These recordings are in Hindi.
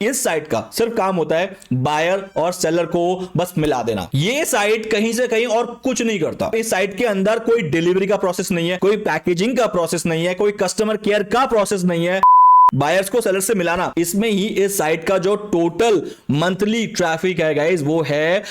इस साइट का सिर्फ काम होता है बायर और सेलर को बस मिला देना। ये साइट कहीं से कहीं और कुछ नहीं करता। इस साइट के अंदर कोई डिलीवरी का प्रोसेस नहीं है, कोई पैकेजिंग का प्रोसेस नहीं है, कोई कस्टमर केयर का प्रोसेस नहीं है। बायर्स को सेलर से मिलाना, इसमें ही इस साइट का जो टोटल मंथली ट्रैफिक है गाइस वो है।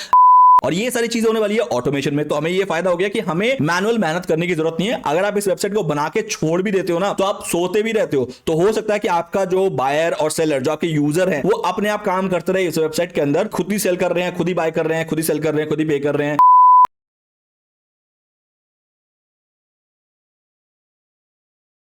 और ये सारी चीजें होने वाली है ऑटोमेशन में। तो हमें ये फायदा हो गया कि हमें मैनुअल मेहनत करने की जरूरत नहीं है। अगर आप इस वेबसाइट को बना के छोड़ भी देते हो ना, तो आप सोते भी रहते हो, तो हो सकता है कि आपका जो बायर और सेलर, जो आपके यूजर हैं, वो अपने आप काम करते रहे इस वेबसाइट के अंदर, खुद ही सेल कर रहे हैं, खुद ही बाय कर रहे हैं, खुद ही सेल कर रहे हैं, खुद ही पे कर रहे हैं।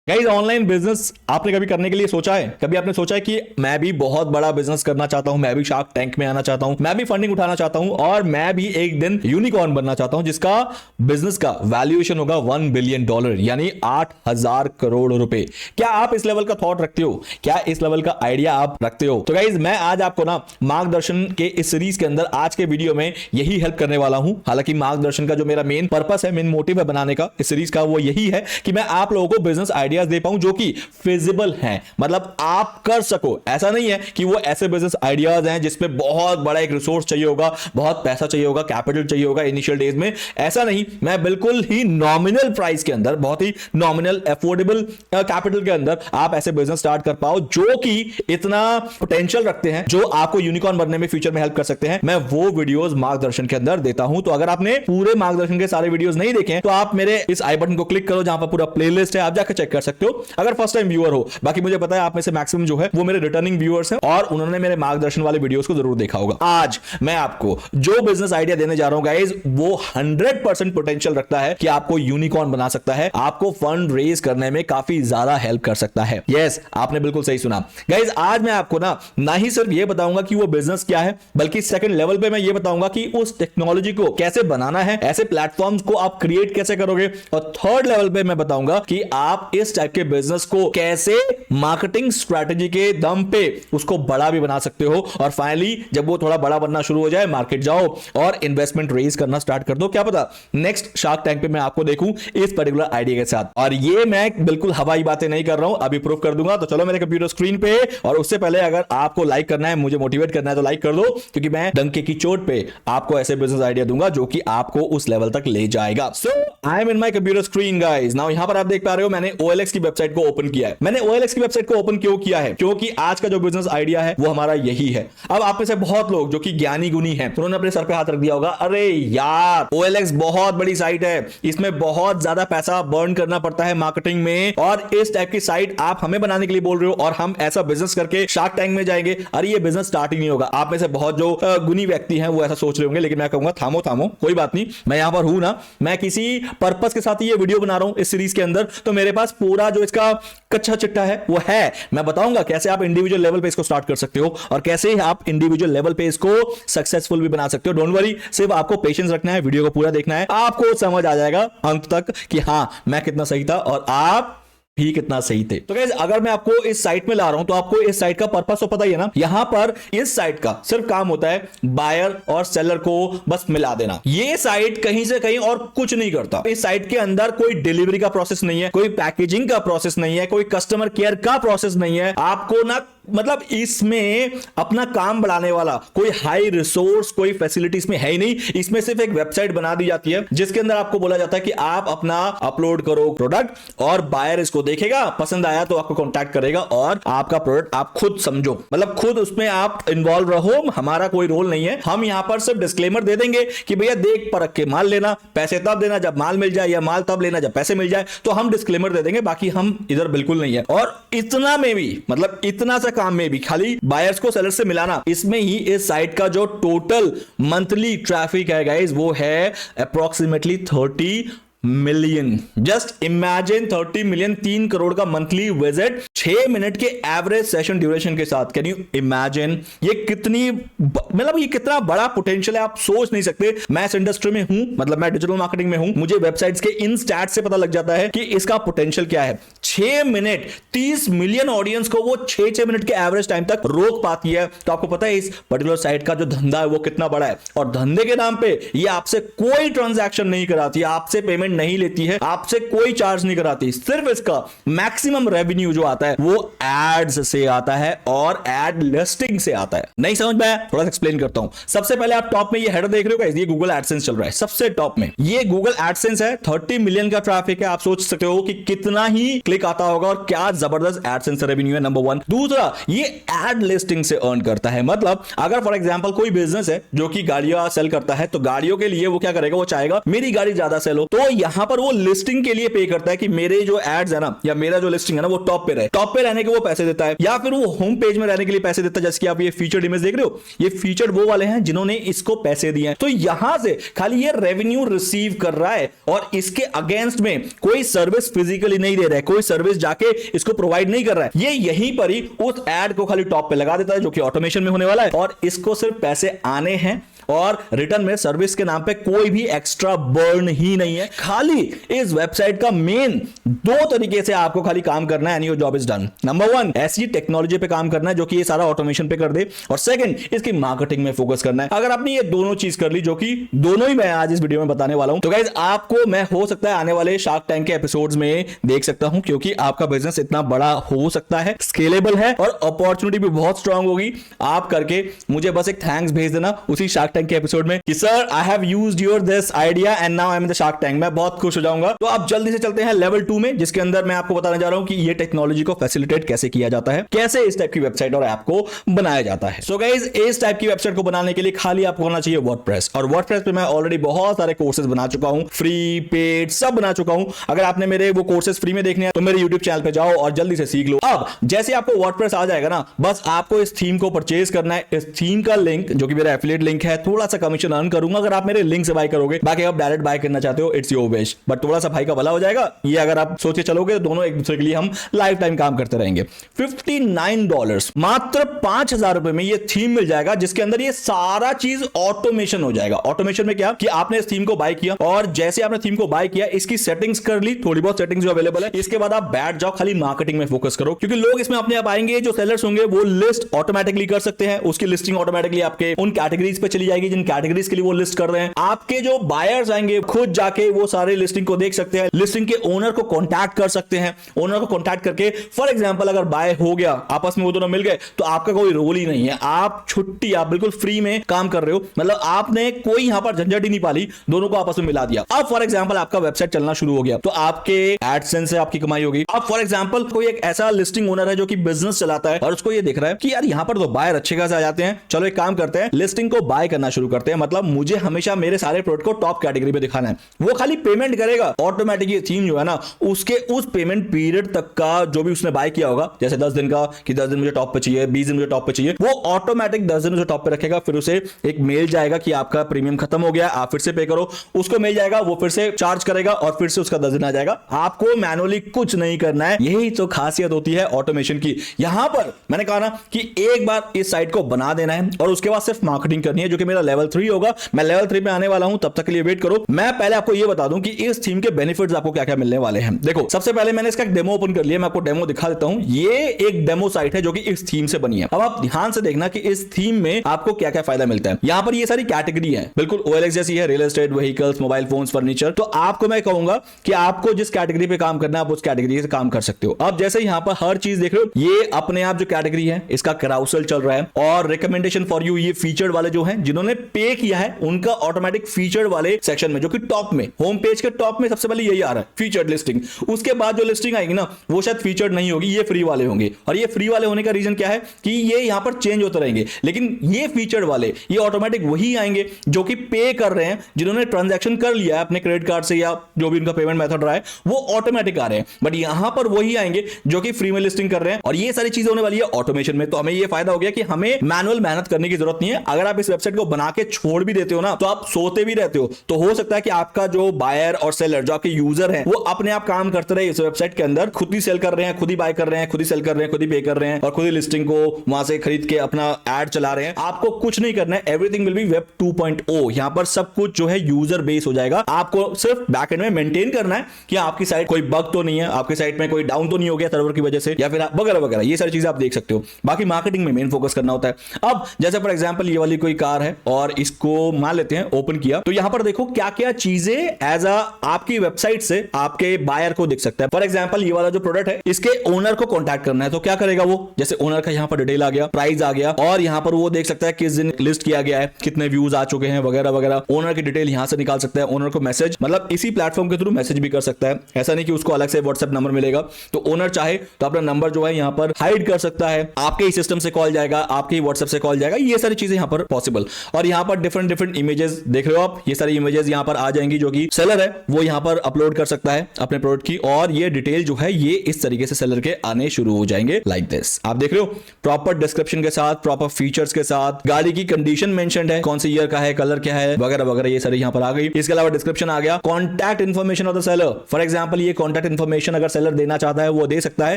गाइस, ऑनलाइन बिजनेस आपने कभी करने के लिए सोचा है? कभी आपने सोचा है कि मैं भी बहुत बड़ा बिजनेस करना चाहता हूं, मैं भी शार्क टैंक में आना चाहता हूं, मैं भी फंडिंग उठाना चाहता हूं और मैं भी एक दिन यूनिकॉर्न बनना चाहता हूं जिसका बिजनेस का वैल्यूएशन होगा $1 बिलियन, यानी 8,000 करोड़ रुपए। क्या आप इस लेवल का थॉट रखते हो? क्या इस लेवल का आइडिया आप रखते हो? तो गाइस, मैं आज आपको ना मार्गदर्शन के इस सीरीज के अंदर आज के वीडियो में यही हेल्प करने वाला हूं। हालांकि मार्गदर्शन का जो मेरा मेन पर्पस है, मेन मोटिव है बनाने का इस सीरीज का, वो यही है कि मैं आप लोगों को बिजनेस आइडिया दे पाऊं जो कि फिजिबल हैं, मतलब आप कर सको। ऐसा नहीं है कि वो ऐसे बिजनेस आइडियाज हैं जिसमें बहुत बड़ा एक रिसोर्स चाहिए होगा, बहुत पैसा चाहिए होगा, कैपिटल चाहिए होगा इनिशियल डेज में। ऐसा नहीं, मैं बिल्कुल ही नॉमिनल प्राइस के अंदर, बहुत ही नॉमिनल अफोर्डेबल कैपिटल के अंदर आप ऐसे बिजनेस स्टार्ट कर पाओ जो कि इतना पोटेंशियल रखते हैं, जो आपको यूनिकॉर्न बनने में फ्यूचर में हेल्प कर सकते हैं। मैं वो वीडियोस मार्गदर्शन के अंदर देता हूं। तो अगर आपने पूरे मार्गदर्शन के सारे वीडियोस नहीं देखे तो आप मेरे इस आई बटन को क्लिक करो जहां पर पूरा प्लेलिस्ट है, आप जाकर चेक कर सकते हो अगर फर्स्ट टाइम व्यूअर हो। बाकी मुझे पता है आप में से मैक्सिमम जो है वो मेरे रिटर्निंग व्यूअर्स हैं और उन्होंने मेरे मार्गदर्शन वाले वीडियोस को जरूर देखा होगा। आज मैं आपको जो बिजनेस आइडिया देने जा रहा हूं गाइस, वो 100% पोटेंशियल रखता है कि आपको यूनिकॉर्न बना सकता है, आपको फंड रेज करने में काफी ज्यादा हेल्प कर सकता है। यस, आपने बिल्कुल सही सुना गाइस। आज मैं आपको ना ही सिर्फ ये बताऊंगा कि वो बिजनेस क्या है, बल्कि सेकंड लेवल पे मैं ये बताऊंगा कि उस टेक्नोलॉजी को कैसे बनाना है, ऐसे प्लेटफॉर्म्स को आप क्रिएट कैसे करोगे, और थर्ड लेवल पे मैं बताऊंगा कि आप इस टाइप के बिजनेस को कैसे मार्केटिंग स्ट्रेटेजी के दम पे उसको बड़ा भी बना सकते हो। और फाइनली जब वो थोड़ा बड़ा बनना शुरू हो जाए, मार्केट जाओ और इन्वेस्टमेंट रेज करना स्टार्ट कर दो। क्या पता नेक्स्ट शार्क टैंक पे मैं आपको देखूं इस पर्टिकुलर आइडिया के साथ। और ये मैं बिल्कुल हवाई बातें नहीं कर रहा हूं, अभी प्रूफ कर दूंगा। तो चलो मेरे कंप्यूटर स्क्रीन पे, और उससे पहले अगर आपको लाइक करना है, मुझे मोटिवेट करना है, तो लाइक कर दो, क्योंकि मैं डंके की चोट पे आपको ऐसे बिजनेस आइडिया दूंगा जो कि आपको उस लेवल तक ले जाएगा। So I am in my computer screen guys. Now यहां पर आप देख पा रहे हो मैंने OLX की वेबसाइट को ओपन किया है। मैंने OLX की वेबसाइट को ओपन क्यों किया है? क्योंकि आज का जो बिजनेस आइडिया है वो हमारा यही है। अब आप में से बहुत लोग जो कि ज्ञानी गुनी हैं, उन्होंने अपने सर पे हाथ रख दिया होगा, अरे यार OLX बहुत बड़ी साइट है, इसमें बहुत ज्यादा पैसा बर्न करना पड़ता है मार्केटिंग में, और इस टाइप की साइट आप हमें बनाने के लिए बोल रहे हो और हम ऐसा बिजनेस करके शार्क टैंक में जाएंगे। अरे ये बिजनेस स्टार्ट ही नहीं होगा। आप में से बहुत जो गुनी व्यक्ति हैं वो ऐसा सोच रहे होंगे, लेकिन मैं कहूंगा थामो थामो, कोई बात नहीं, मैं यहां पर हूं ना, मैं किसी पर्पस के साथ ये वीडियो बना रहा हूं इस सीरीज के अंदर। तो मेरे पास पूरा जो इसका कच्चा चिट्ठा है वो है। मैं बताऊंगा कैसे आप इंडिविजुअल लेवल पे इसको स्टार्ट कर सकते हो और कैसे आप इंडिविजुअल लेवल पे इसको सक्सेसफुल भी बना सकते हो। डोंट वरी, सिर्फ आपको पेशेंस रखना है, वीडियो को पूरा देखना है, आपको समझ आ जाएगा अंत तक कि हां मैं कितना सही था और आप भी कितना सही थे। तो गाइस, अगर मैं आपको इस साइट में ला रहा हूं तो आपको इस साइट का पर्पस तो पता ही है ना। यहां पर इस साइट का सिर्फ काम होता है बायर और सेलर को बस मिला देना। ये साइट कहीं से कहीं और कुछ नहीं करता। इस साइट के अंदर कोई डिलीवरी का प्रोसेस नहीं है, कोई पैकेजिंग का प्रोसेस नहीं है, कोई कस्टमर केयर का प्रोसेस नहीं है। आपको ना मतलब इसमें अपना काम बढ़ाने वाला कोई हाई रिसोर्स, कोई फैसिलिटी इसमें है ही नहीं। इसमें सिर्फ एक वेबसाइट बना दी जाती है जिसके अंदर आपको बोला जाता है कि आप अपना अपलोड करो प्रोडक्ट और बायर इसको देखेगा, पसंद आया तो आपको कांटेक्ट करेगा और आपका प्रोडक्ट आप खुद समझो, मतलब खुद उसमें आप इन्वॉल्व रहो। हमारा कोई रोल नहीं है। हम यहां पर सिर्फ डिस्क्लेमर दे देंगे कि भैया देख परख के माल लेना, पैसे तब देना जब माल मिल जाए, या माल तब लेना जब पैसे मिल जाए। तो हम डिस्क्लेमर दे देंगे, बाकी हम इधर बिल्कुल नहीं है। और इतना में भी, मतलब इतना सा काम में भी खाली बायर्स को सेलर से मिलाना, इसमें ही इस साइट का जो टोटल मंथली ट्रैफिक है गाइस वो है approximately 30 million. Just imagine 30 million, 3 crore का मंथली विजिट 6 मिनट के एवरेज सेशन ड्यूरेशन के साथ। कैन यू इमेजिन ये कितनी, मतलब ये कितना बड़ा पोटेंशियल है, आप सोच नहीं सकते। मैं इस इंडस्ट्री में हूं, मतलब मैं डिजिटल मार्केटिंग में हूं, मुझे वेबसाइट्स के इन स्टैट्स से पता लग जाता है कि इसका पोटेंशियल क्या है। 6 मिनट 30 मिलियन ऑडियंस को वो 6 मिनट के एवरेज टाइम तक रोक पाती है। तो आपको पता है इस पर्टिकुलर साइट का जो धंधा है वो कितना बड़ा है। और धंधे के नाम पे ये आपसे कोई ट्रांजैक्शन नहीं कराती, आपसे पेमेंट नहीं लेती है, आपसे कोई चार्ज नहीं कराती। सिर्फ इसका मैक्सिमम रेवेन्यू जो आता है वो एड्स से आता है और एड लिस्टिंग से आता है। नहीं समझ में आया? थोड़ा सा एक्सप्लेन करता हूं। सबसे पहले आप टॉप में ये हेडर देख रहे हो गाइस, ये गूगल एडसेंस चल रहा है सबसे टॉप में। ये गूगल एडसेंस है, 30 मिलियन का ट्रैफिक है। आप सोच सकते हो कि कितना ही क्लिक आता होगा और क्या जबरदस्त एडसेंस रेवेन्यू है, नंबर 1। दूसरा, ये एड लिस्टिंग से अर्न करता है। मतलब अगर फॉर एग्जांपल कोई बिजनेस है जो कि गाड़ियां सेल करता है, तो गाड़ियों के लिए वो क्या करेगा, वो चाहेगा मेरी गाड़ी ज्यादा सेल हो, तो यहां पर वो लिस्टिंग के लिए पे करता है कि मेरे जो एड्स है ना, या मेरा जो लिस्टिंग है ना, वो टॉप पे रहे। टॉप पे रहने के वो पैसे देता है, या फिर वो होम पेज में रहने के लिए पैसे देता है। जैसे कि आप ये फीचर्ड इमेज देख रहे हो, ये फीचर्ड वो वाले हैं जिन्होंने इसको पैसे दिए हैं। तो यहां से खाली ये रेवेन्यू रिसीव कर रहा है और इसके अगेंस्ट में कोई सर्विस फिजिकली नहीं दे रहा है, कोई सर्विस जाके इसको प्रोवाइड नहीं कर रहा है। ये यहीं पर ही उस एड को खाली टॉप पे लगा देता है, जो कि ऑटोमेशन में होने वाला है, और इसको सिर्फ पैसे आने हैं और रिटर्न में सर्विस के नाम पे कोई भी एक्स्ट्रा बर्न ही नहीं है। खाली इस वेबसाइट का मेन 2 तरीके से आपको खाली काम करना है and your job is done. Number 1, ऐसी टेक्नोलॉजी पे काम करना है जो कि ये सारा ऑटोमेशन पे कर दे, और सेकंड, इसकी मार्केटिंग में फोकस करना है। अगर आपने ये दोनों चीज कर ली, जो कि दोनों ही मैं आज इस वीडियो में बताने वाला हूं, तो गाइस आपको मैं हो सकता है आने वाले शार्क टैंक के एपिसोड्स में देख सकता हूं, क्योंकि आपका बिजनेस इतना बड़ा हो सकता है, स्केलेबल है और अपॉर्चुनिटी भी बहुत स्ट्रांग होगी। आप करके मुझे बस एक थैंक्स भेज देना उसी शार्क टैंक के एपिसोड में कि sir I have used your this idea and now I am in the shark tank. मैं बहुत खुश हो जाऊंगा। तो आप जल्दी से चलते हैं लेवल 2 में, जिसके अंदर मैं आपको बताने जा रहा हूं कि ये टेक्नोलॉजी को फैसिलिटेट कैसे किया जाता है, कैसे इस टाइप की वेबसाइट और ऐप को बनाया जाता है। सो गाइस, इस टाइप की वेबसाइट को बनाने के लिए खाली आपको होना चाहिए वर्डप्रेस, और वर्डप्रेस पे मैं ऑलरेडी बहुत सारे कोर्सेज बना चुका हूं, फ्री पेड सब बना चुका हूं। अगर आपने मेरे वो कोर्सेज फ्री में देखने हैं तो मेरे यूट्यूब चैनल पे जाओ और जल्दी से सीख लो। अब जैसे आपको वर्डप्रेस आ जाएगा ना, बस आपको इस थीम को परचेज करना है। इस थीम का लिंक, जो कि मेरा एफिलिएट लिंक है, थोड़ा सा कमीशन अर्न करूंगा अगर आप मेरे लिंक से बाय करोगे। बाकी आप डायरेक्ट बाय करना चाहते हो, इट्स योर विश, बट थोड़ा सा भाई का भला हो जाएगा ये अगर आप सोच के चलोगे, तो दोनों एक दूसरे के लिए हम लाइफ टाइम काम करते रहेंगे। $59 मात्र 5,000 रुपए में ये थीम मिल जाएगा, जिसके अंदर ये सारा चीज ऑटोमेशन हो जाएगा। ऑटोमेशन में क्या कि आपने इस थीम को बाय किया, और जैसे आपने थीम को बाय किया, इसकी सेटिंग्स कर ली, थोड़ी बहुत सेटिंग्स जो अवेलेबल है, इसके बाद आप बैठ जाओ, खाली मार्केटिंग में फोकस करो, क्योंकि लोग इसमें अपने आप आएंगे। जो सेलर्स होंगे वो लिस्ट ऑटोमेटिकली कर सकते हैं, उसकी लिस्टिंग ऑटोमेटिकली आपके उन कैटेगरीज पे चली जाएगी जिन कैटेगरीज के लिए वो लिस्ट कर रहे हैं। आपके जो बायर्स आएंगे खुद जाके वो सारे लिस्टिंग को देख सकते हैं, लिस्टिंग के ओनर को कांटेक्ट कर सकते हैं। ओनर को कांटेक्ट करके फॉर एग्जांपल अगर बाय हो गया, आपस में वो दोनों मिल गए, तो आपका कोई रोल ही नहीं है, आप छुट्टी, आप बिल्कुल फ्री में काम कर रहे हो। मतलब आपने कोई यहां पर झंझट ही नहीं पाली, दोनों को आपस में मिला दिया। अब फॉर एग्जांपल आपका वेबसाइट चलना शुरू हो गया, तो आपके एडसेंस से आपकी कमाई होगी। अब फॉर एग्जांपल कोई एक ऐसा लिस्टिंग ओनर है जो कि बिजनेस चलाता है, और उसको ये देख रहा है कि यार यहां पर तो बायर अच्छे खासे आ जाते हैं, चलो एक काम करते हैं, लिस्टिंग को बाय करना शुरू करते हैं। मतलब मुझे हमेशा मेरे सारे प्रोडक्ट को टॉप कैटेगरी पे दिखाना है। वो खाली पेमेंट करेगा ऑटोमेटिक, ये थीम जो है ना, उसके उस पेमेंट पीरियड तक का जो भी उसने बाय किया होगा, जैसे 10 दिन का, कि 10 दिन मुझे टॉप पे चाहिए, 20 दिन मुझे टॉप पे चाहिए, वो ऑटोमेटिक 10 दिन मुझे टॉप पे रखेगा। फिर उसे एक मेल जाएगा कि आपका प्रीमियम खत्म हो गया, आप फिर से पे करो। उसको मेल जाएगा, वो फिर से चार्ज करेगा और फिर से उसका 10 दिन आ जाएगा। आपको मैनुअली कुछ नहीं करना है। यही तो खासियत होती है ऑटोमेशन की। यहां पर मैंने कहा ना कि एक बार इस साइट को बना देना है और उसके बाद सिर्फ मार्केटिंग करनी है, जो कि मेरा लेवल 3 होगा। मैं लेवल 3 में आने वाला हूं, तब तक के लिए वेट करो। मैं पहले आपको यह बता दूं कि इस थीम के बेनिफिट्स आपको क्या क्या मिलने वाले हैं। देखो, सबसे पहले मैंने इसका एक डेमो ओपन कर लिया, मैं आपको डेमो दिखा देता हूं। ये एक डेमो साइट है जो कि इस थीम से बनी है। अब आप ध्यान से देखना कि इस थीम में आपको क्या क्या फायदा मिलता है। यहां पर ये सारी कैटेगरी है, बिल्कुल OLX जैसी है, real estate, vehicles, mobile phones, furniture. तो आपको मैं कहूंगा कि आपको जिस कैटेगरी पे काम करना है, आप उस कैटेगरी से काम कर सकते हो। अब जैसे यहां पर हर चीज देख रहे हो, ये अपने आप जो कैटेगरी है, इसका कराउसल चल रहा है, और रिकमेंडेशन फॉर यू, ये फीचर्ड वाले जो हैं, जिन्होंने पे किया है, उनका ऑटोमेटिक फीचर्ड वाले सेक्शन में, जो कि टॉप में, होम पेज के टॉप में सबसे पहले यही आ रहा है, फीचर्ड लिस्टिंग। उसके बाद जो लिस्टिंग आएगी ना, वो शायद फीचर्ड नहीं होगी, ये फ्री वाले होंगे। और ये फ्री वाले होने का रीजन क्या है कि ये यहां पर चेंज होते रहेंगे, लेकिन ये फीचर्ड वाले ये ऑटोमेटिक वही आएंगे जो कि पे कर रहे हैं, जिन्होंने ट्रांजैक्शन कर लिया है अपने क्रेडिट कार्ड से या जो भी उनका पेमेंट मेथड रहा है, वो ऑटोमेटिक आ रहे हैं। बट यहां पर वही आएंगे जो कि फ्री में लिस्टिंग कर रहे हैं, और ये सारी चीजें होने वाली है ऑटोमेशन में। तो हमें ये फायदा हो गया कि हमें मैनुअल मेहनत करने की जरूरत नहीं है। अगर आप इस वेबसाइट को बना के छोड़ भी देते हो ना, तो आप सोते भी रहते हो, तो हो सकता है कि आपका जो बायर और सेलर, जो आपके यूजर हैं, वो अपने आप काम करते रहे इस वेबसाइट के अंदर, खुद ही सेल कर रहे हैं, खुद ही बाय कर रहे हैं, खुद ही सेल कर रहे हैं, खुद ही पे कर रहे हैं, और खुद ही लिस्टिंग को वहां से खरीद के अपना एड चला रहे हैं। आपको कुछ नहीं करना है, एवरीथिंग विल बी वेब 2.0। यहां पर सब कुछ जो है यूजर बेस हो जाएगा। आपको सिर्फ बैकएंड में मेंटेन करना है कि आपकी साइट कोई बग तो नहीं है, आपकी साइट में कोई डाउन तो नहीं हो गया सर्वर की वजह से, या फिर वगैरह वगैरह, ये सारी चीजें आप देख सकते हो। बाकी मार्केटिंग में मेन फोकस करना होता है। अब जैसे फॉर एग्जांपल ये वाली कोई कार है और इसको मान लेते हैं ओपन किया, तो यहां पर देखो क्या क्या चीजें एज अ आपकी वेबसाइट से आपके बायर को दिख सकता है। फॉर एग्जांपल ये वाला जो प्रोडक्ट है, इसके ओनर को कॉन्टैक्ट करना है तो क्या करेगा वो, जैसे ओनर का यहां पर डिटेल आ गया, प्राइस आ गया, और यहां पर वो देख सकता है किस दिन लिस्ट किया गया है, कितने व्यूज आ चुके हैं वगैरह वगैरह। ओनर की डिटेल यहां से निकाल सकता है, ओनर को मैसेज, मतलब इसी प्लेटफॉर्म के थ्रू मैसेज भी कर सकता है। ऐसा नहीं कि उसको अलग से व्हाट्सएप नंबर मिलेगा, तो ओनर चाहे तो अपना नंबर जो है यहां पर हाइड कर सकता है, आपके ही सिस्टम से कॉल जाएगा, आपके ही व्हाट्सएप से कॉल जाएगा, ये सारी चीजें यहां पर पॉसिबल। और यहां पर डिफरेंट इमेजेस देख रहे हो आप, ये सारी इमेजेस यहां पर आ जाएंगी जो कि सेलर है वो यहां पर अपलोड कर सकता है अपने प्रोडक्ट की, और ये डिटेल जो है ये इस तरीके से सेलर के आने शुरू हो जाएंगे लाइक दिस। आप देख रहे हो प्रॉपर डिस्क्रिप्शन के साथ, प्रॉपर फीचर्स के साथ, गाड़ी की कंडीशन मेंशन्ड है, कौन सी ईयर का है, कलर क्या है वगैरह वगैरह, ये सारी यहां पर आ गई। इसके अलावा डिस्क्रिप्शन आ गया, contact information of the seller. For example ये कॉन्टैक्ट इन्फॉर्मेशन अगर सेलर देना चाहता है वो दे सकता है,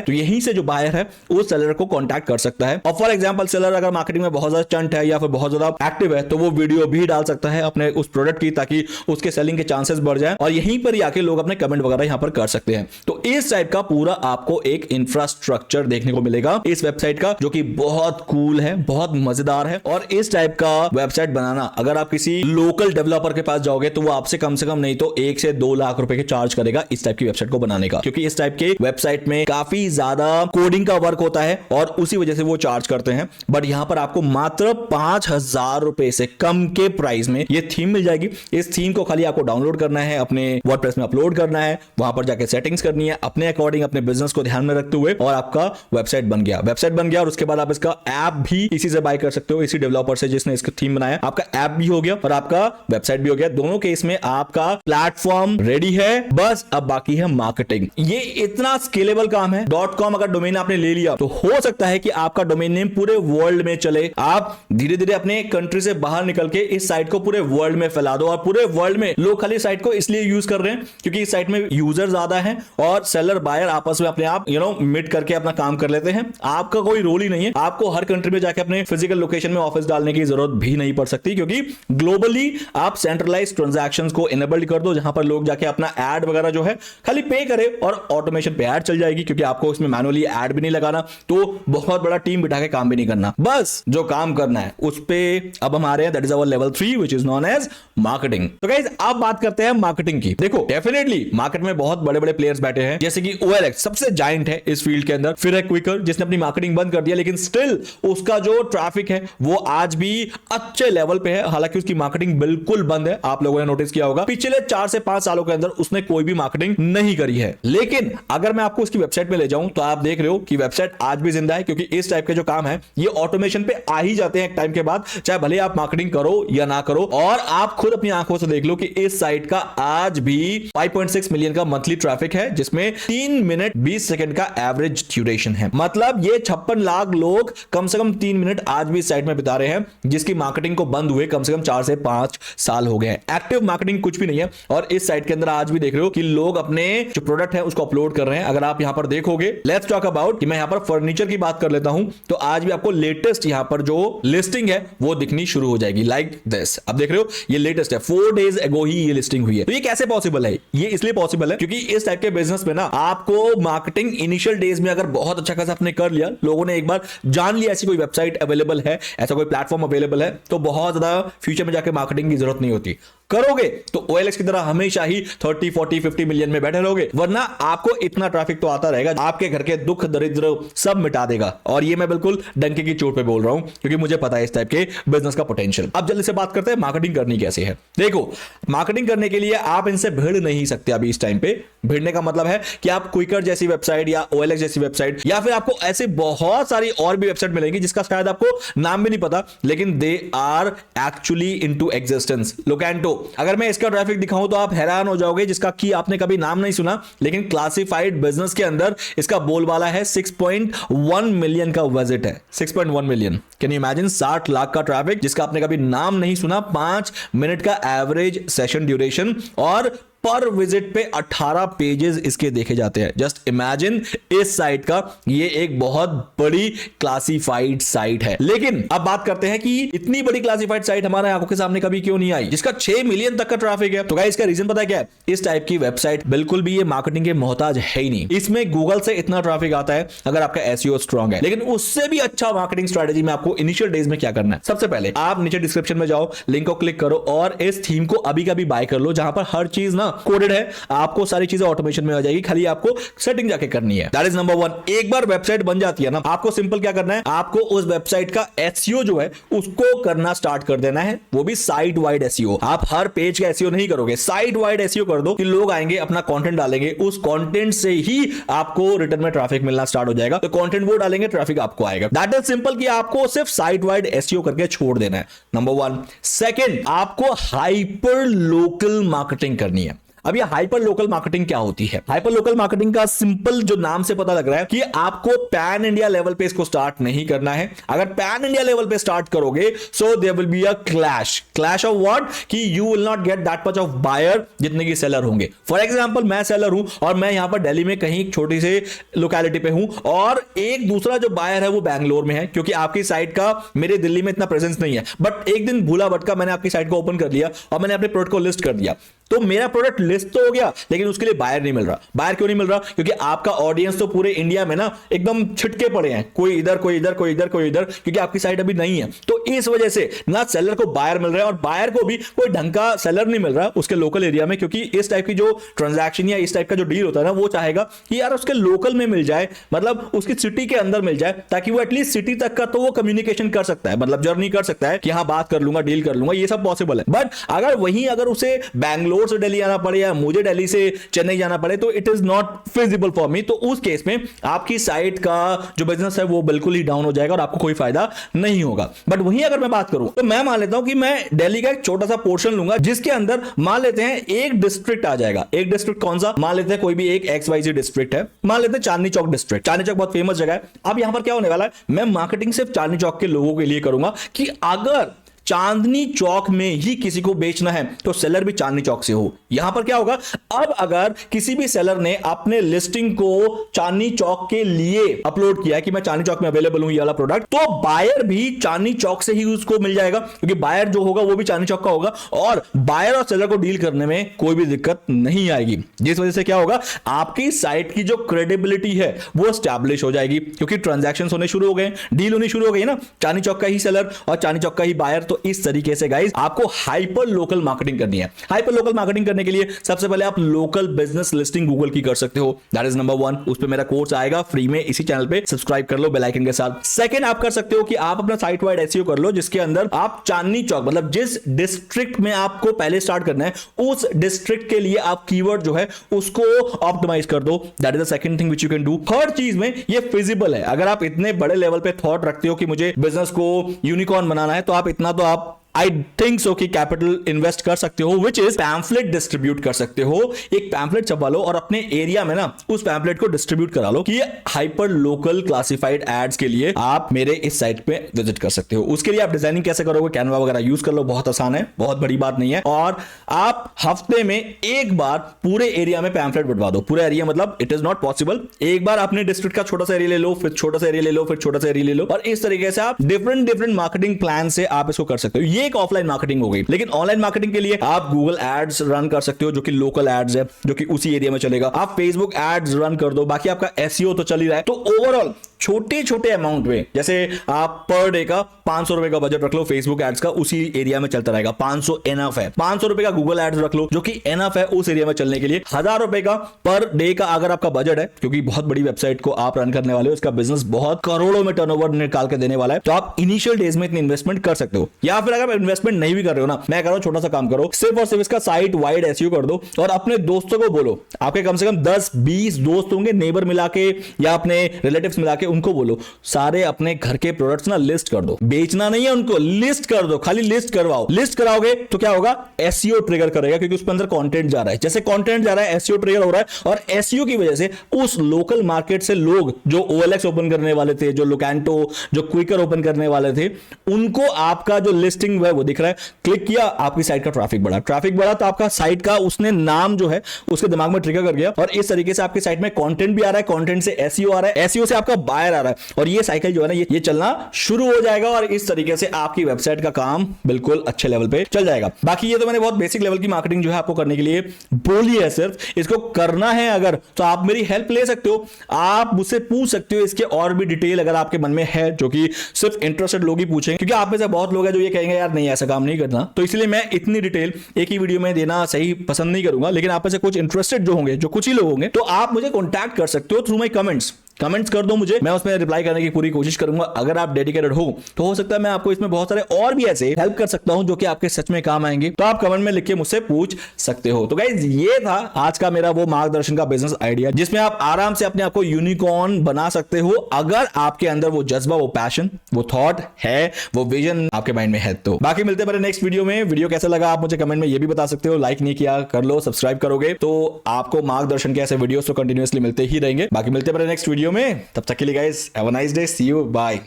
तो यहीं से जो बायर है उस सेलर को कॉन्टैक्ट कर सकता है। और फॉर एग्जांपल सेलर अगर मार्केटिंग में बहुत ज्यादा स्टंट है या फिर बहुत ज्यादा एक्टिव है तो वो वीडियो भी डाल सकता है अपने उस प्रोडक्ट की, ताकि उसके सेलिंग के चांसेस बढ़ जाए, और यहीं पर ही आके लोग अपने कमेंट वगैरह यहां पर कर सकते हैं। तो इस टाइप का पूरा आपको एक इंफ्रास्ट्रक्चर देखने को मिलेगा इस वेबसाइट का, जो कि बहुत कूल है, बहुत मजेदार है। और इस टाइप का वेबसाइट बनाना अगर आप किसी लोकल डेवलपर के पास जाओगे तो वो आपसे कम से कम नहीं तो 1 से 2 लाख रुपए के चार्ज करेगा इस टाइप की वेबसाइट को बनाने का, क्योंकि इस टाइप के वेबसाइट में काफी ज्यादा कोडिंग का वर्क होता है और उसी वजह से वो चार्ज करते हैं। बट यहां पर आपको मात्र 5,000 रुपए से कम के प्राइस में ये थीम मिल जाएगी। इस थीम को खाली आपको डाउनलोड करना है, अपने वर्डप्रेस में अपलोड करना है, वहां पर जाके सेटिंग्स करनी है अपने अकॉर्डिंग, अपने बिजनेस को ध्यान में रखते हुए, और आपका वेबसाइट बन गया। वेबसाइट बन गया और उसके बाद आप इसका ऐप भी इसी से बाय कर सकते हो, इसी डेवलपर से जिसने इसका थीम बनाया। आपका ऐप भी हो गया और आपका वेबसाइट भी हो गया। दोनों केस में आपका प्लेटफॉर्म रेडी है, बस अब बाकी है मार्केटिंग। ये इतना स्केलेबल काम है। .com अगर डोमेन आपने ले लिया तो हो सकता है कि आपका डोमेन नेम पूरे वर्ल्ड में चले। आप धीरे धीरे अपने कंट्री से बाहर निकल के इस साइट को पूरे वर्ल्ड में फैला दो, और पूरे वर्ल्ड में लोग खाली साइट को इसलिए यूज कर रहे हैं क्योंकि इस साइट में यूजर ज्यादा है और सेलर बायर आपस में अपने आप मीट करके अपना काम कर लेते हैं। आपका कोई रोल ही नहीं है, आपको हर कंट्री में जाके अपने फिजिकल लोकेशन में ऑफिस डालने की जरूरत भी नहीं पड़ सकती, क्योंकि ग्लोबली आप सेंट्रलाइज्ड ट्रांजैक्शंस को इनेबल्ड कर दो, जहां पर लोग जाके अपना ऐड वगैरह जो है खाली पे करे और ऑटोमेशन पे ऐड चल जाएगी, क्योंकि आपको इसमें मैनुअली ऐड भी नहीं लगाना, तो बहुत बड़ा टीम बिठा के काम भी नहीं करना, बस जो काम करना है उस पे अब हम आ रहे हैं। That is our level 3 which is known as marketing. तो गाइस अब बात करते हैं मार्केटिंग की। देखो डेफिनेटली मार्केट में बहुत बड़े बड़े प्लेयर्स बैठे हैं, जैसे कि OLX सबसे जायंट है इस फील्ड के अंदर, फिर है क्विकर जिसने अपनी मार्केटिंग बंद कर दिया, लेकिन स्टिल उसका जो ट्रैफिक है वो आज भी अच्छे लेवल पे है, हालांकि उसकी मार्केटिंग बिल्कुल बंद है। आप लोगों ने नोटिस किया होगा पिछले 4 से 5 सालों के अंदर उसने कोई भी मार्केटिंग नहीं करी है। लेकिन अगर मैं आपको उसकी वेबसाइट पे ले जाऊं तो आप देख रहे हो कि वेबसाइट आज भी जिंदा है, क्योंकि इस टाइप के जो काम है ये ऑटोमेशन पे आ ही जाते हैं एक टाइम के बाद, चाहे भले आप मार्केटिंग करो या ना करो। और आप खुद अपनी आंखों से देख लो कि इस साइट का आज भी 5.6 मिलियन का मंथली ट्रैफिक है, जिसमें 3 मिनट 20 सेकंड का एवरेज ड्यूरेशन है। मतलब ये 56 लाख लोग कम से कम 3 मिनट आज भी इस साइट में बिता रहे हैं, जिसकी मार्केटिंग को बंद हुए कम से कम 4 से 5 साल हो गए हैं। एक्टिव मार्केटिंग कुछ भी नहीं है, और इस साइट के अंदर आज भी देख रहे हो कि लोग अपने जो प्रोडक्ट है उसको अपलोड कर रहे हैं। अगर आप यहां पर देखोगे, लेट्स टॉक अबाउट कि मैं यहां पर फर्नीचर की बात कर लेता हूं, तो आज भी आपको लेटेस्ट यहां पर जो लिस्टिंग है वो दिखनी शुरू हो जाएगी लाइक दिस। अब देख रहे हो ये लेटेस्ट है, 4 डेज अगो ही ये लिस्टिंग हुई है। तो ये कैसे पॉसिबल है? ये इसलिए पॉसिबल है क्योंकि इस टाइप के बिजनेस में ना आपको मार्केटिंग इनिशियल डेज में अगर बहुत अच्छा खासा आपने कर लिया, लोगों ने एक बार जान लिया ऐसी कोई वेबसाइट अवेलेबल है, ऐसा कोई प्लेटफॉर्म अवेलेबल है, तो बहुत ज्यादा फ्यूचर में जाके मार्केटिंग की जरूरत नहीं होती। करोगे तो OLX की तरह हमेशा ही 30, 40, 50 मिलियन में बैठे रहोगे, वरना आपको इतना ट्रैफिक तो आता रहेगा, आपके घर के दुख दरिद्र सब मिटा देगा। और ये मैं बिल्कुल डंके की चोट पे बोल रहा हूं, क्योंकि मुझे पता है इस टाइप के बिजनेस का पोटेंशियल। अब जल्दी से बात करते हैं मार्केटिंग करनी कैसे है। देखो मार्केटिंग करने के लिए आप इनसे भिड़ नहीं सकते अभी इस टाइम पे। भिड़ने का मतलब है कि आप क्विकर जैसी वेबसाइट या OLX जैसी वेबसाइट, या फिर आपको ऐसे बहुत सारी और भी वेबसाइट मिलेंगी जिसका शायद आपको नाम भी नहीं पता, लेकिन they are actually into existence. Locanto, अगर मैं इसका ट्रैफिक दिखाऊं तो आप हैरान हो जाओगे, जिसका कि आपने कभी नाम नहीं सुना, लेकिन क्लासिफाइड बिजनेस के अंदर इसका बोलबाला है। 6.1 मिलियन का विजिट है, 6.1 million. Can you imagine? 60 lakh का ट्रैफिक जिसका आपने कभी नाम नहीं सुना, 5 मिनट का एवरेज सेशन ड्यूरेशन, और पर विजिट पे 18 पेजेस इसके देखे जाते हैं। जस्ट इमेजिन इस साइट का, ये एक बहुत बड़ी क्लासिफाइड साइट है। लेकिन अब बात करते हैं कि इतनी बड़ी क्लासिफाइड साइट हमारे आंखों के सामने कभी क्यों नहीं आई, जिसका 6 मिलियन तक का ट्रैफिक है। तो गाइस इसका रीजन पता है क्या है? इस टाइप की वेबसाइट बिल्कुल भी ये मार्केटिंग के मोहताज है ही नहीं। इसमें गूगल से इतना ट्रैफिक आता है अगर आपका एसईओ स्ट्रांग है, लेकिन उससे भी अच्छा मार्केटिंग स्ट्रेटेजी में आपको इनिशियल डेज में क्या करना है? सबसे पहले आप नीचे डिस्क्रिप्शन में जाओ, लिंक को क्लिक करो और इस थीम को अभी कभी बाय कर लो, जहां पर हर चीज ना कोडेड है, आपको सारी चीजें ऑटोमेशन में हो जाएगी, खाली आपको सेटिंग जाके करनी है। That is number 1। एक बार वेबसाइट बन जाती है ना, आपको सिंपल क्या करना है, आपको उस वेबसाइट का एसईओ जो है उसको करना स्टार्ट कर देना है, वो भी साइट वाइड एसईओ। आप हर पेज का एसईओ नहीं करोगे, साइट वाइड एसईओ कर दो कि लोग आएंगे, अपना कंटेंट डालेंगे, उस कंटेंट से ही आपको रिटर्न में ट्रैफिक मिलना स्टार्ट हो जाएगा। तो कंटेंट वो डालेंगे, ट्रैफिक आपको आएगा। दैट इज सिंपल कि आपको सिर्फ साइट वाइड एसईओ करके छोड़ देना है, नंबर 1। सेकंड, आपको हाइपर लोकल मार्केटिंग करनी है। अब ये हाइपर लोकल मार्केटिंग क्या होती है? हाइपर लोकल मार्केटिंग का सिंपल जो नाम से पता लग रहा है कि आपको पैन इंडिया लेवल पे इसको स्टार्ट नहीं करना है। अगर पैन इंडिया लेवल पे स्टार्ट करोगे so there will be a clash of what, कि you will not get that much of buyer जितने की सेलर होंगे। फॉर एग्जांपल मैं सेलर हूं और मैं यहां पर दिल्ली में कहीं एक छोटी सी लोकेलिटी पे हूं और एक दूसरा जो बायर है वो बैंगलोर में है, क्योंकि आपकी साइट का मेरे दिल्ली में इतना प्रेजेंस नहीं है। बट एक दिन भूला भटका मैंने आपकी साइट को ओपन कर लिया और मैंने अपने प्रोडक्ट को लिस्ट कर दिया, तो मेरा प्रोडक्ट लिस्ट तो हो गया लेकिन उसके लिए बायर नहीं मिल रहा। बायर क्यों नहीं मिल रहा? क्योंकि आपका ऑडियंस तो पूरे इंडिया में ना एकदम छिटके पड़े हैं, कोई इधर कोई इधर कोई इधर कोई इधर, क्योंकि आपकी साइट अभी नहीं है। तो इस वजह से ना सेलर को बायर मिल रहा है और बायर को भी कोई ढंग का सेलर नहीं मिल रहा उसके लोकल एरिया में, क्योंकि इस टाइप की जो ट्रांजैक्शन या इस टाइप का जो डील होता है ना, वो चाहेगा कि यार उसके लोकल में मिल जाए, मतलब उसकी सिटी के अंदर मिल जाए, ताकि वो एटलीस्ट सिटी तक का तो वो कम्युनिकेशन कर सकता है, मतलब जर्नी कर सकता है कि हाँ बात कर लूंगा, डील कर लूंगा, ये सब पॉसिबल है। बट अगर उसे बैंगलोर से दिल्ली आना पड़े या मुझे दिल्ली से चेन्नई जाना पड़े तो it is not feasible for me. तो उस केस में आपकी साइट का जो बिजनेस है वो बिल्कुल ही डाउन हो जाएगा और आपको कोई फायदा नहीं होगा। बट वहीं अगर मैं बात करूं तो मैं मान लेता हूं कि मैं दिल्ली का एक छोटा सा पोर्शन लूंगा जिसके अंदर मान लेते हैं एक डिस्ट्रिक्ट आ जाएगा। एक डिस्ट्रिक्ट कौन सा? मान लेते हैं कोई भी एक XYZ डिस्ट्रिक्ट है, मान लेते हैं चांदनी चौक डिस्ट्रिक्ट। चांदनी चौक बहुत फेमस जगह है। अब यहां पर क्या होने वाला है, मैं मार्केटिंग सिर्फ चांदनी चौक के लोगों के लिए करूंगा कि अगर चांदनी चौक में ही किसी को बेचना है तो सेलर भी चांदनी चौक से हो। यहां पर क्या होगा, अब अगर किसी भी सेलर ने अपने लिस्टिंग को चांदनी चौक के लिए अपलोड किया है कि मैं चांदनी चौक में अवेलेबल हूं ये वाला प्रोडक्ट, तो बायर भी चांदनी चौक से ही उसको मिल जाएगा, क्योंकि बायर जो होगा वो भी चांदनी चौक का होगा और बायर और सेलर को डील करने में कोई भी दिक्कत नहीं आएगी। जिस वजह से क्या होगा, आपकी साइट की जो क्रेडिबिलिटी है वो स्टैब्लिश हो जाएगी, क्योंकि ट्रांजैक्शन होने शुरू हो गए, डील होनी शुरू हो गई ना, चांदनी चौक का ही सेलर और चांदनी चौक का ही बायर। तो इस तरीके से गाइस आपको हाइपर लोकल मार्केटिंग करनी है। हाइपर लोकल मार्केटिंग करने के लिए सबसे पहले आप लोकल बिजनेस लिस्टिंग गूगल की कर सकते हो, दैट इज नंबर 1। उस पे मेरा कोर्स आएगा फ्री में, इसी चैनल पे सब्सक्राइब कर लो बेल आइकन के साथ। सेकंड, आप कर सकते हो कि आप अपना साइट वाइड एसईओ कर लो, जिसके अंदर आप चांदनी चौक, मतलब जिस डिस्ट्रिक्ट में आपको पहले स्टार्ट करना है उस डिस्ट्रिक्ट के लिए आप कीवर्ड जो है उसको ऑप्टिमाइज कर दो। That is the second thing which you can do. Third चीज में ये फिजिबल है, अगर आप इतने बड़े लेवल पे थॉट रखते हो कि मुझे बिजनेस को यूनिकॉर्न बनाना है, तो आप इतना तो आप आई थिंक सो कि कैपिटल इन्वेस्ट कर सकते हो, विच इज पैम्फलेट डिस्ट्रीब्यूट कर सकते हो। एक पैम्फलेट छपवा लो और अपने एरिया में ना उस पैम्फलेट को डिस्ट्रीब्यूट करा लो कि हाइपर लोकल क्लासिफाइड एड्स के लिए आप मेरे इस साइट पे विजिट कर सकते हो। उसके लिए आप डिजाइनिंग कैसे करोगे, कैनवा वगैरह यूज कर लो, बहुत आसान है, बहुत बड़ी बात नहीं है। और आप हफ्ते में एक बार पूरे एरिया में पैम्फलेट बंटवा दो। पूरे एरिया मतलब इट इज नॉट पॉसिबल, एक बार अपने डिस्ट्रिक्ट का छोटा सा एरिया ले लो, फिर छोटा सा एरिया ले लो, फिर छोटा सा एरिया ले लो, और इस तरीके से आप डिफरेंट मार्केटिंग प्लान से आप इसको कर सकते हो। एक ऑफलाइन मार्केटिंग हो गई। लेकिन ऑनलाइन मार्केटिंग के लिए आप गूगल एड्स रन कर सकते हो, जो कि लोकल एड्स है, जो कि उसी एरिया में चलेगा। आप फेसबुक एड्स रन कर दो, बाकी आपका एसईओ तो चल ही रहा है। तो ओवरऑल छोटे छोटे अमाउंट में, जैसे आप पर डे का 500 रुपए का बजट रख लो फेसबुक एड्स का, उसी एरिया में चलता रहेगा। 500 एनफ है। 500 रुपए का गूगल एड्स रख लो, जो कि एनफ है उस एरिया में चलने के लिए। 1000 रुपए का पर डे का अगर आपका बजट है, क्योंकि बहुत बड़ी वेबसाइट को आप रन करने वाले हो, इसका बिजनेस बहुत करोड़ों में टर्नओवर निकाल के देने वाला है, तो आप इनिशियल डेज में इतनी इन्वेस्टमेंट कर सकते हो। या फिर अगर इन्वेस्टमेंट नहीं भी कर रहे हो ना, मैं कह रहा हूं छोटा सा काम करो, सिर्फ और सिर्फ इसका साइट वाइड एसईओ कर दो और अपने दोस्तों को बोलो, आपके कम से कम 10-20 दोस्त होंगे, नेबर मिला के या अपने रिलेटिव्स मिला के, उनको बोलो सारे अपने घर के प्रोडक्ट्स ना लिस्ट कर दो। बेचना नहीं है उनको, लिस्ट कर दो, खाली लिस्ट करवाओ। लिस्ट कराओगे तो क्या होगा, एसईओ ट्रिगर करेगा, क्योंकि उसके अंदर कंटेंट जा रहा है। जैसे कंटेंट जा रहा है एसईओ ट्रिगर हो रहा है, और एसईओ की वजह से उस लोकल मार्केट से लोग जो OLX ओपन करने वाले थे, जो लोकेंटो, जो क्विकर ओपन करने वाले थे, उनको आपका जो लिस्टिंग है वो दिख रहा है, क्लिक किया, आपकी साइट का ट्रैफिक बढ़ा। ट्रैफिक बढ़ा तो आपका साइट का उसने नाम जो है उसके दिमाग में ट्रिगर कर गया, और इस तरीके से आपकी साइट में कंटेंट भी आ रहा है, कंटेंट से एसईओ आ रहा है, एसईओ से आपका बायर फायर आ रहा है और ये साइकिल जो है ना ये चलना शुरू हो जाएगा और इस तरीके से आपकी वेबसाइट का काम बिल्कुल अच्छे लेवल पे चल जाएगा। बाकी ये तो मैंने बहुत बेसिक लेवल की मार्केटिंग जो है आपको करने के लिए बोली है, सिर्फ इसको करना है अगर तो आप मेरी हेल्प ले सकते हो, आप मुझसे पूछ सकते हो इसके और भी डिटेल अगर आपके मन में है, जो कि सिर्फ इंटरेस्टेड लोग ही पूछेंगे, क्योंकि आप में से बहुत लोग हैं जो ये कहेंगे यार नहीं ऐसा काम नहीं करना, तो इसलिए मैं इतनी डिटेल एक ही वीडियो में देना सही पसंद नहीं करूंगा। लेकिन आप में से कुछ इंटरेस्टेड जो होंगे, जो कुछ ही लोग होंगे, तो आप मुझे कॉन्टैक्ट कर सकते हो थ्रू माई कमेंट्स कर दो मुझे, मैं उसमें रिप्लाई करने की पूरी कोशिश करूंगा। अगर आप डेडिकेटेड हो तो हो सकता है मैं आपको इसमें बहुत सारे और भी ऐसे हेल्प कर सकता हूं जो कि आपके सच में काम आएंगे, तो आप कमेंट में लिख के मुझसे पूछ सकते हो। तो गाइस ये था आज का मेरा वो मार्गदर्शन का बिजनेस आइडिया जिसमें आप आराम से अपने आप को यूनिकॉर्न बना सकते हो, अगर आपके अंदर वो जज्बा, वो पैशन, वो थॉट है, वो विजन आपके माइंड में है तो। बाकी मिलते हैं मेरे नेक्स्ट वीडियो में। वीडियो कैसा लगा आप मुझे कमेंट में ये भी बता सकते हो, लाइक नहीं किया कर लो, सब्सक्राइब करोगे तो आपको मार्गदर्शन के ऐसे वीडियोस तो कंटिन्यूअसली मिलते ही रहेंगे। बाकी मिलते हैं मेरे नेक्स्ट वीडियो में, तब तक के लिए guys have a nice day, see you, bye.